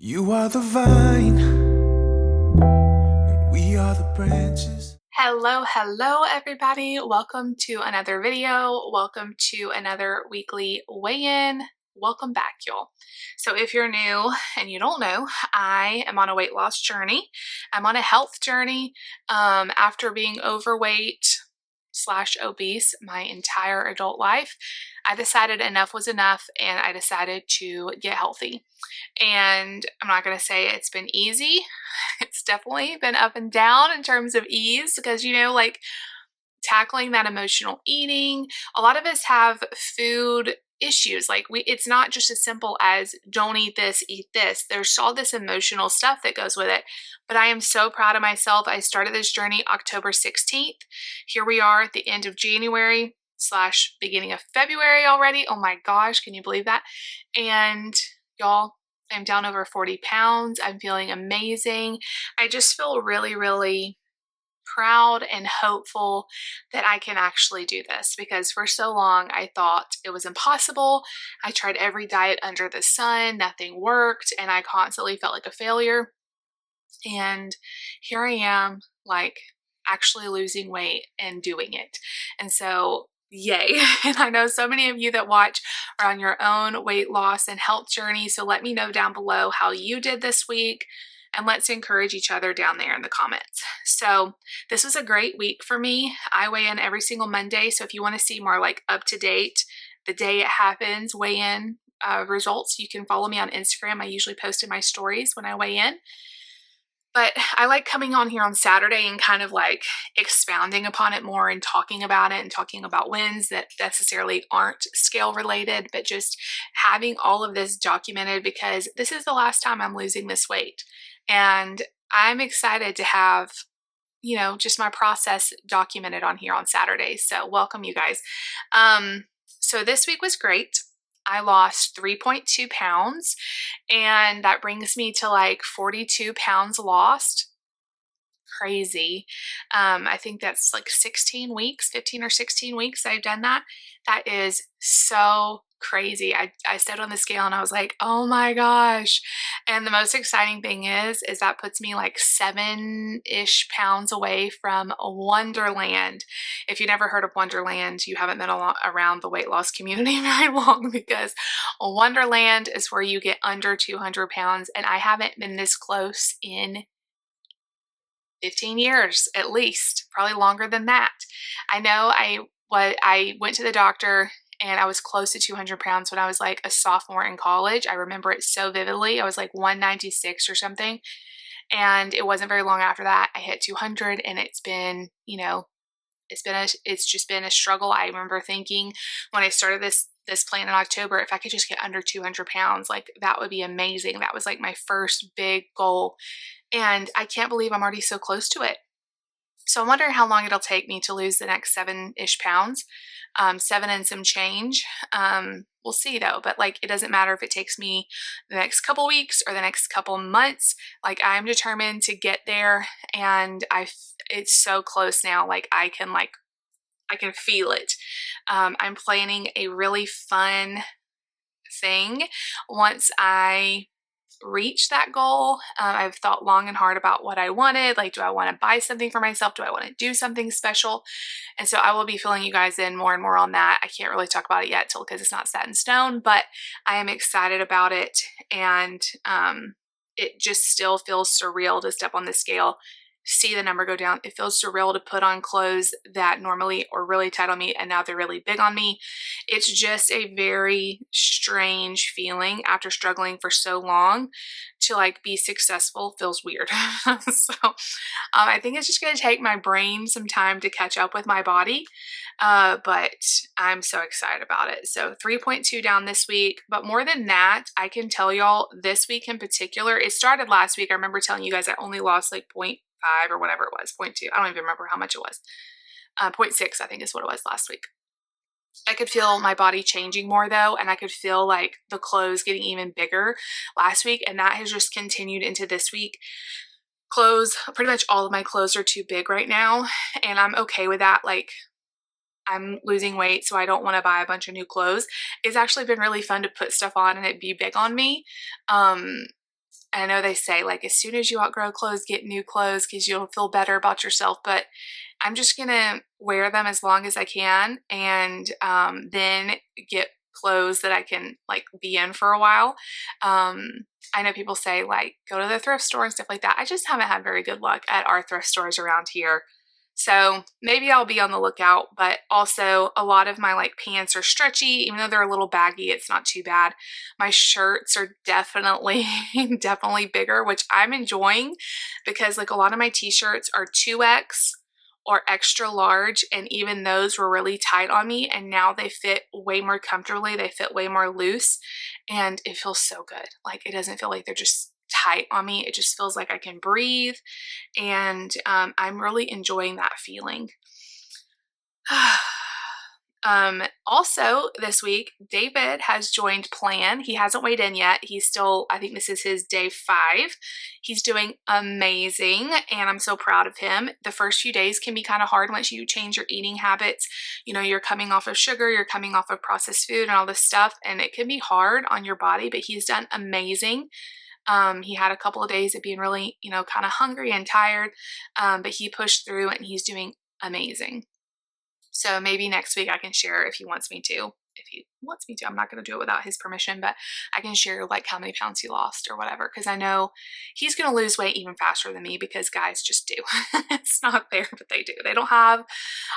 You are the vine, and we are the branches. Hello, everybody. Welcome to another video. Welcome to another weekly weigh-in. Welcome back, y'all. So if you're new and you don't know, I am on a weight loss journey. I'm on a health journey after being overweight / obese my entire adult life. I decided enough was enough and I decided to get healthy. And I'm not going to say it's been easy. It's definitely been up and down in terms of ease because, like tackling that emotional eating, a lot of us have food issues. Like it's not just as simple as don't eat this, eat this. There's all this emotional stuff that goes with it. But I am so proud of myself. I started this journey October 16th. Here we are at the end of January / beginning of February already. Oh my gosh, can you believe that? And y'all, I'm down over 40 pounds. I'm feeling amazing. I just feel really, really proud and hopeful that I can actually do this because for so long I thought it was impossible. I tried every diet under the sun, nothing worked, and I constantly felt like a failure. And here I am, like actually losing weight and doing it. And so yay. And I know so many of you that watch are on your own weight loss and health journey. So let me know down below how you did this week and let's encourage each other down there in the comments. So this was a great week for me. I weigh in every single Monday. So if you want to see more like up to date, the day it happens, weigh in results, you can follow me on Instagram. I usually post in my stories when I weigh in. But I like coming on here on Saturday and kind of like expounding upon it more and talking about it and talking about wins that necessarily aren't scale related, but just having all of this documented because this is the last time I'm losing this weight. And I'm excited to have, just my process documented on here on Saturdays. So welcome you guys. So this week was great. I lost 3.2 pounds and that brings me to like 42 pounds lost. Crazy. I think that's like 16 weeks, 15 or 16 weeks I've done that. That is so crazy. I stood on the scale and I was like, oh my gosh. And the most exciting thing is that puts me like 7-ish pounds away from Wonderland. If you never heard of Wonderland, you haven't been around the weight loss community very long because Wonderland is where you get under 200 pounds. And I haven't been this close in 15 years at least, probably longer than that. I know I went to the doctor and I was close to 200 pounds when I was like a sophomore in college. I remember it so vividly. I was like 196 or something. And it wasn't very long after that I hit 200 and it's been, it's just been a struggle. I remember thinking when I started this plan in October, if I could just get under 200 pounds, like that would be amazing. That was like my first big goal. And I can't believe I'm already so close to it. So I'm wondering how long it'll take me to lose the next 7-ish pounds, 7 and some change. We'll see though, but like, it doesn't matter if it takes me the next couple weeks or the next couple months, like I'm determined to get there and it's so close now. Like I can feel it. I'm planning a really fun thing once I reach that goal. I've thought long and hard about what I wanted. Like, do I want to buy something for myself? Do I want to do something special? And so I will be filling you guys in more and more on that. I can't really talk about it yet because it's not set in stone, but I am excited about it. And it just still feels surreal to step on the scale, see the number go down. It feels surreal to put on clothes that normally are really tight on me and now they're really big on me. It's just a very strange feeling after struggling for so long to like be successful feels weird. So I think it's just going to take my brain some time to catch up with my body. But I'm so excited about it. So 3.2 down this week, but more than that, I can tell y'all this week in particular, it started last week. I remember telling you guys I only lost like 0.5 or whatever it was, 0.2. I don't even remember how much it was. 0.6, I think is what it was last week. I could feel my body changing more though, and I could feel like the clothes getting even bigger last week, and that has just continued into this week. Clothes, pretty much all of my clothes are too big right now, and I'm okay with that. Like, I'm losing weight, so I don't want to buy a bunch of new clothes. It's actually been really fun to put stuff on and it be big on me. I know they say like as soon as you outgrow clothes, get new clothes because you'll feel better about yourself. But I'm just gonna wear them as long as I can, and then get clothes that I can like be in for a while. I know people say like go to the thrift store and stuff like that. I just haven't had very good luck at our thrift stores around here. So maybe I'll be on the lookout, but also a lot of my like pants are stretchy, even though they're a little baggy, it's not too bad. My shirts are definitely, definitely bigger, which I'm enjoying because like a lot of my t-shirts are 2X or extra large, and even those were really tight on me, and now they fit way more comfortably. They fit way more loose, and it feels so good. Like it doesn't feel like they're just tight on me. It just feels like I can breathe, and I'm really enjoying that feeling. Also this week, David has joined Plan. He hasn't weighed in yet. He's still, I think this is his day 5. He's doing amazing, and I'm so proud of him. The first few days can be kind of hard once you change your eating habits. You know, you're coming off of sugar, you're coming off of processed food and all this stuff, and it can be hard on your body, but he's done amazing. He had a couple of days of being really, you know, kind of hungry and tired, but he pushed through and he's doing amazing. So maybe next week I can share if he wants me to. If he wants me to, I'm not going to do it without his permission, but I can share like how many pounds he lost or whatever, because I know he's going to lose weight even faster than me because guys just do. It's not fair, but they do. They don't have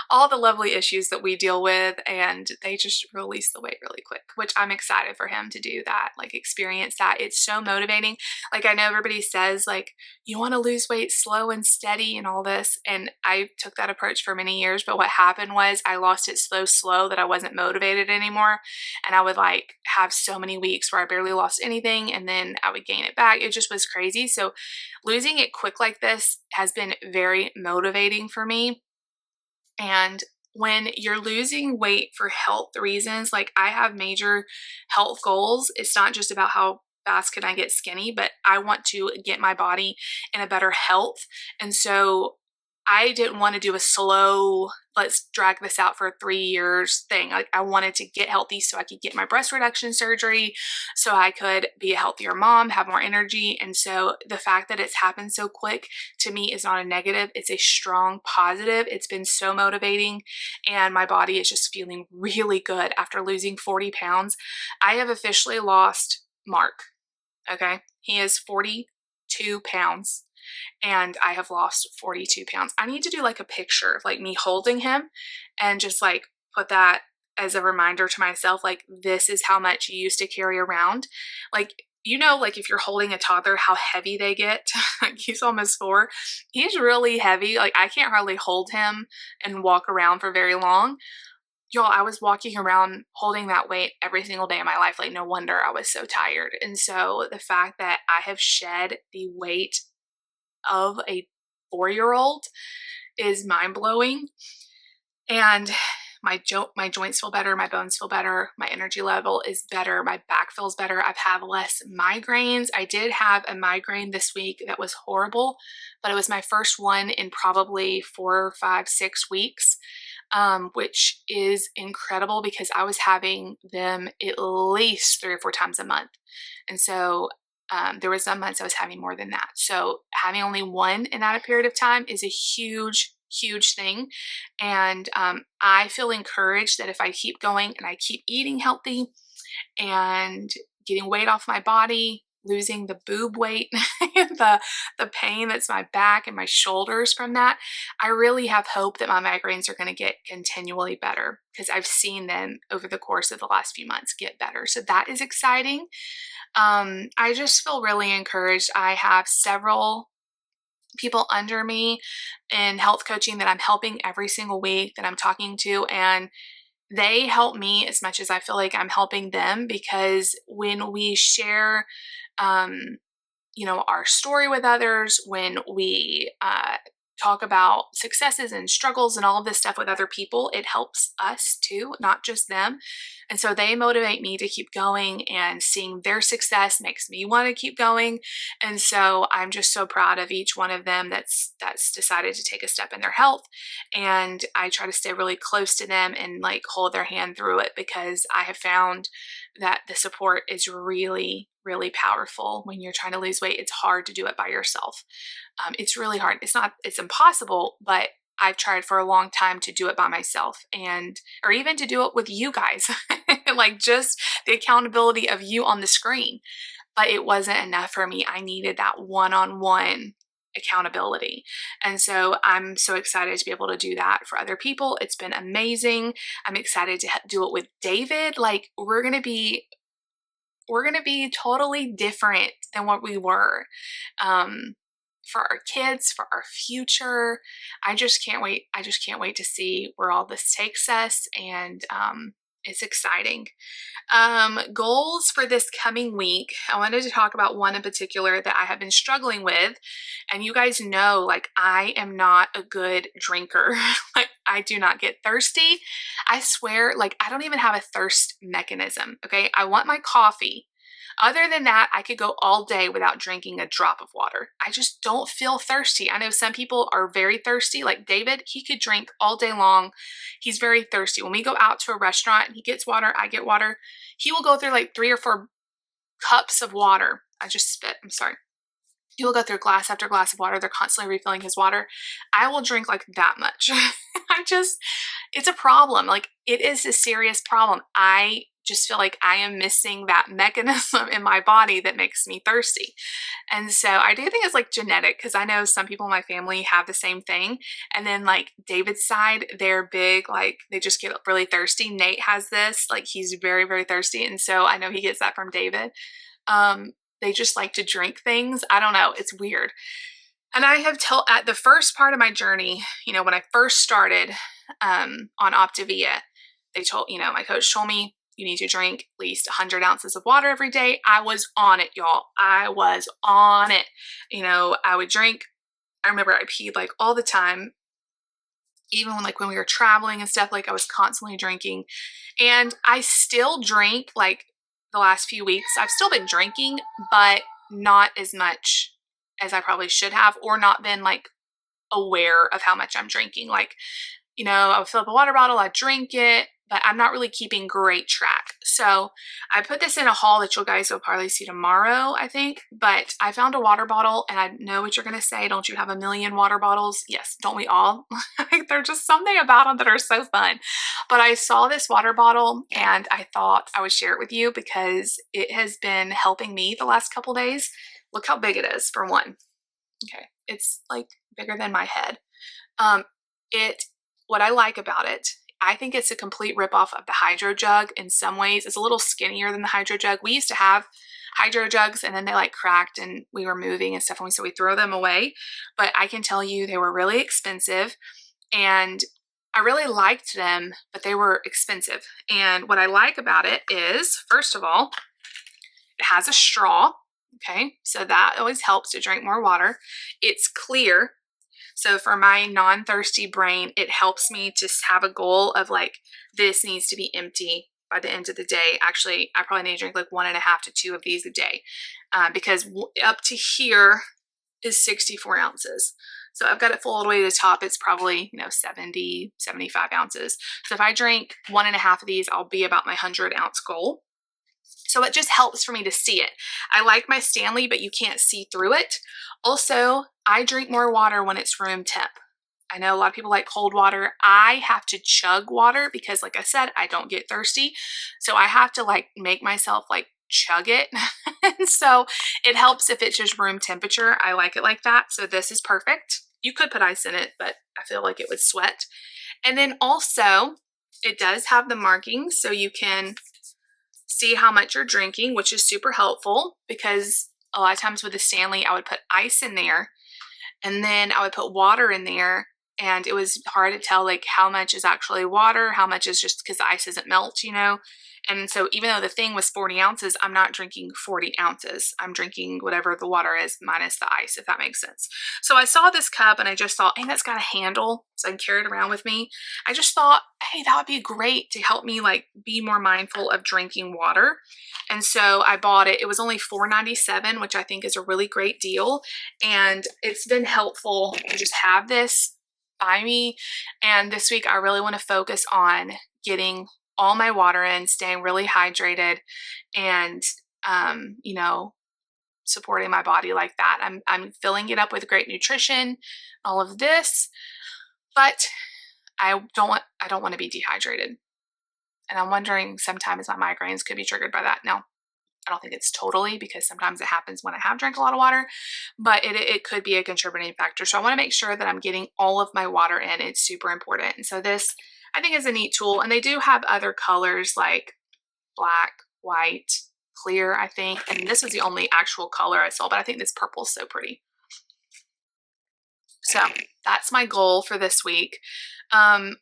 all the lovely issues that we deal with, and they just release the weight really quick, which I'm excited for him to do that, like experience that. It's so motivating. Like I know everybody says like you want to lose weight slow and steady and all this, and I took that approach for many years, but what happened was I lost it slow that I wasn't motivated anymore, and I would like have so many weeks where I barely lost anything, and then I would gain it back. It just was crazy. So losing it quick like this has been very motivating for me. And when you're losing weight for health reasons, like I have major health goals. It's not just about how fast can I get skinny, but I want to get my body in a better health. And so I didn't want to do a slow, let's drag this out for 3 years thing. Like I wanted to get healthy so I could get my breast reduction surgery, so I could be a healthier mom, have more energy. And so the fact that it's happened so quick to me is not a negative. It's a strong positive. It's been so motivating, and my body is just feeling really good after losing 40 pounds. I have officially lost Mark. Okay. He is 42 pounds. And I have lost 42 pounds. I need to do like a picture of like me holding him and just like put that as a reminder to myself, like this is how much you used to carry around. Like, you know, like if you're holding a toddler, how heavy they get. Like he's almost 4. He's really heavy. Like I can't hardly hold him and walk around for very long. Y'all, I was walking around holding that weight every single day of my life. Like no wonder I was so tired. And so the fact that I have shed the weight of a 4-year-old is mind-blowing. And my joints feel better, my bones feel better, my energy level is better, my back feels better. I've had less migraines. I did have a migraine this week that was horrible, but it was my first one in probably 4, 5, 6 weeks, which is incredible because I was having them at least 3 or 4 times a month. And so there were some months I was having more than that. So having only one in that period of time is a huge, huge thing. And I feel encouraged that if I keep going and I keep eating healthy and getting weight off my body, losing the boob weight, the pain that's my back and my shoulders from that, I really have hope that my migraines are going to get continually better because I've seen them over the course of the last few months get better. So that is exciting. I just feel really encouraged. I have several people under me in health coaching that I'm helping every single week that I'm talking to, and they help me as much as I feel like I'm helping them, because when we share, you know, our story with others, when we talk about successes and struggles and all of this stuff with other people, it helps us too, not just them. And so they motivate me to keep going, and seeing their success makes me want to keep going. And so I'm just so proud of each one of them that's decided to take a step in their health. And I try to stay really close to them and like hold their hand through it, because I have found that the support is really, really powerful when you're trying to lose weight. It's hard to do it by yourself. It's really hard. It's impossible, but I've tried for a long time to do it by myself or even to do it with you guys, like just the accountability of you on the screen. But it wasn't enough for me. I needed that one-on-one accountability. And so I'm so excited to be able to do that for other people. It's been amazing. I'm excited to do it with David. Like we're going to be totally different than what we were. For our kids, for our future. I just can't wait. I just can't wait to see where all this takes us. And it's exciting. Goals for this coming week. I wanted to talk about one in particular that I have been struggling with. And you guys know, like, I am not a good drinker. Like, I do not get thirsty. I swear, like, I don't even have a thirst mechanism. Okay. I want my coffee. Other than that, I could go all day without drinking a drop of water. I just don't feel thirsty. I know some people are very thirsty, like David. He could drink all day long. He's very thirsty. When we go out to a restaurant and he gets water, I get water, he will go through like 3 or 4 cups of water. I just spit. I'm sorry. He will go through glass after glass of water. They're constantly refilling his water. I will drink like that much. It's a problem. Like, it is a serious problem. I just feel like I am missing that mechanism in my body that makes me thirsty. And so I do think it's like genetic, because I know some people in my family have the same thing. And then like David's side, they're big, like they just get really thirsty. Nate has this, like he's very, very thirsty. And so I know he gets that from David. They just like to drink things. I don't know. It's weird. And I have told at the first part of my journey, when I first started on Optavia, my coach told me, you need to drink at least 100 ounces of water every day. I was on it, y'all. I was on it. I would drink. I remember I peed like all the time. Even when we were traveling and stuff, like I was constantly drinking. And I still drink like the last few weeks. I've still been drinking, but not as much as I probably should have, or not been like aware of how much I'm drinking. Like, I would fill up a water bottle, I'd drink it, but I'm not really keeping great track. So I put this in a haul that you guys will probably see tomorrow, I think. But I found a water bottle, and I know what you're going to say. Don't you have a million water bottles? Yes, don't we all? There's just something about them that are so fun. But I saw this water bottle, and I thought I would share it with you because it has been helping me the last couple days. Look how big it is, for one. Okay, it's like bigger than my head. What I like about it, I think it's a complete ripoff of the Hydro Jug in some ways. It's a little skinnier than the Hydro Jug. We used to have Hydro Jugs, and then they like cracked and we were moving and stuff, and so we throw them away. But I can tell you they were really expensive, and I really liked them, but they were expensive. And what I like about it is, first of all, it has a straw. Okay, so that always helps to drink more water. It's clear. So for my non-thirsty brain, it helps me to have a goal of like, this needs to be empty by the end of the day. Actually, I probably need to drink like 1.5 to 2 of these a day, because up to here is 64 ounces. So I've got it full all the way to the top. It's probably, 70, 75 ounces. So if I drink 1.5 of these, I'll be about my 100-ounce goal. So it just helps for me to see it. I like my Stanley, but you can't see through it. Also, I drink more water when it's room temp. I know a lot of people like cold water. I have to chug water because, like I said, I don't get thirsty. So I have to like make myself like chug it. And so it helps if it's just room temperature. I like it like that. So this is perfect. You could put ice in it, but I feel like it would sweat. And then also it does have the markings, so you can see how much you're drinking, which is super helpful, because a lot of times with the Stanley, I would put ice in there and then I would put water in there, and it was hard to tell like how much is actually water, how much is just because the ice doesn't melt, And so even though the thing was 40 ounces, I'm not drinking 40 ounces. I'm drinking whatever the water is minus the ice, if that makes sense. So I saw this cup and I just thought, hey, that's got a handle so I can carry it around with me. I just thought, hey, that would be great to help me like be more mindful of drinking water. And so I bought it. It was only $4.97, which I think is a really great deal. And it's been helpful to just have this by me. And this week I really want to focus on getting all my water in, staying really hydrated, and you know, supporting my body like that. I'm filling it up with great nutrition, all of this, but I don't want to be dehydrated. And I'm wondering sometimes my migraines could be triggered by that. Now, I don't think it's totally, because sometimes it happens when I have drank a lot of water, but it could be a contributing factor. So I want to make sure that I'm getting all of my water in. It's super important. And so this, I think, is a neat tool. And they do have other colors like black, white, clear, I think. And this is the only actual color I saw, but I think this purple is so pretty. So that's my goal for this week.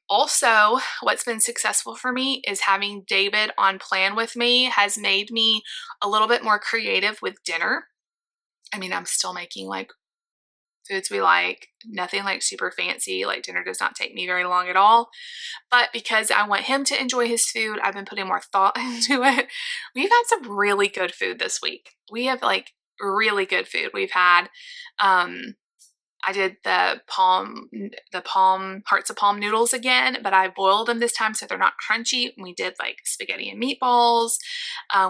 Also, what's been successful for me is having David on plan with me has made me a little bit more creative with dinner. I mean, I'm still making like foods we like, nothing like super fancy. Like dinner does not take me very long at all. But because I want him to enjoy his food, I've been putting more thought into it. We've had some really good food this week. We have like really good food. We've had, I did the hearts of palm noodles again, but I boiled them this time so they're not crunchy. We did like spaghetti and meatballs.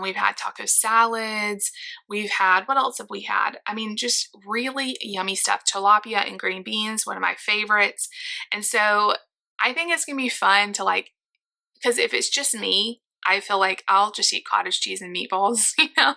We've had taco salads. We've had, what else have we had? I mean, just really yummy stuff. Tilapia and green beans, one of my favorites. And so I think it's gonna be fun to like, because if it's just me, I feel like I'll just eat cottage cheese and meatballs, you know,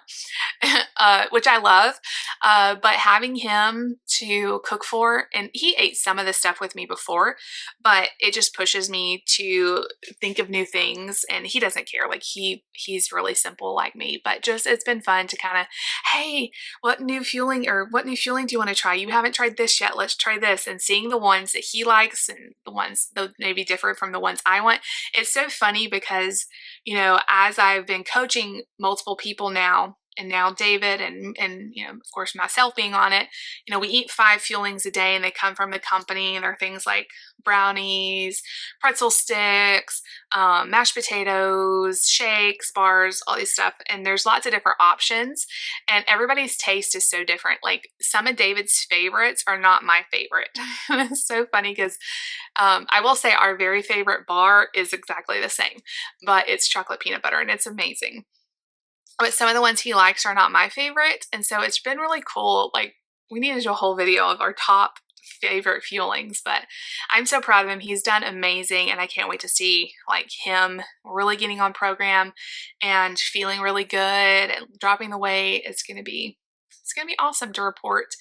which I love. But having him to cook for, and he ate some of the stuff with me before, but it just pushes me to think of new things. And he doesn't care. Like he's really simple like me, but just, it's been fun to kind of, hey, what new fueling do you want to try? You haven't tried this yet. Let's try this. And seeing the ones that he likes and the ones that maybe differ from the ones I want. It's so funny because, you know, as I've been coaching multiple people now, and now David and you know, of course myself being on it, you know, we eat 5 fuelings a day and they come from the company, and they're things like brownies, pretzel sticks, mashed potatoes, shakes, bars, all these stuff. And there's lots of different options, and everybody's taste is so different. Like some of David's favorites are not my favorite. It's so funny because I will say our very favorite bar is exactly the same, but it's chocolate peanut butter and it's amazing. But some of the ones he likes are not my favorite. And so it's been really cool. Like we need to do a whole video of our top favorite fuelings, but I'm so proud of him. He's done amazing. And I can't wait to see like him really getting on program and feeling really good and dropping the weight. It's going to be awesome to report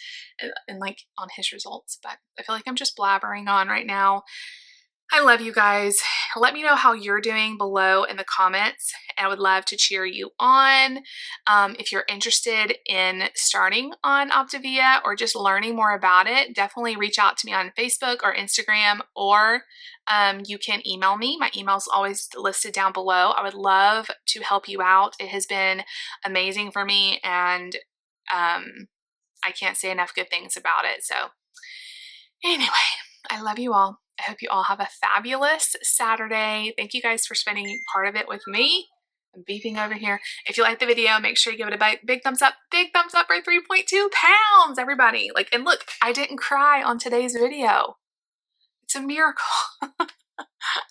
and like on his results. But I feel like I'm just blabbering on right now. I love you guys. Let me know how you're doing below in the comments. I would love to cheer you on. If you're interested in starting on Optavia or just learning more about it, definitely reach out to me on Facebook or Instagram, or you can email me. My email is always listed down below. I would love to help you out. It has been amazing for me, and I can't say enough good things about it. So anyway, I love you all. I hope you all have a fabulous Saturday. Thank you guys for spending part of it with me. I'm beeping over here. If you like the video, make sure you give it a big thumbs up. Big thumbs up for 3.2 pounds, everybody. Like, and look, I didn't cry on today's video. It's a miracle.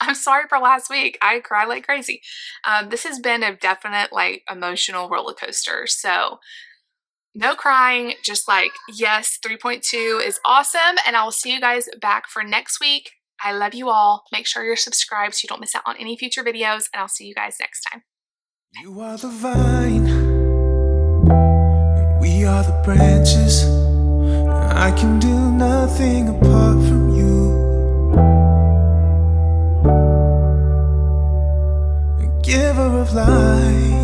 I'm sorry for last week. I cried like crazy. This has been a definite like emotional roller coaster. So no crying, just like, yes, 3.2 is awesome. And I will see you guys back for next week. I love you all. Make sure you're subscribed so you don't miss out on any future videos. And I'll see you guys next time. You are the vine, and we are the branches. I can do nothing apart from you. Giver of life.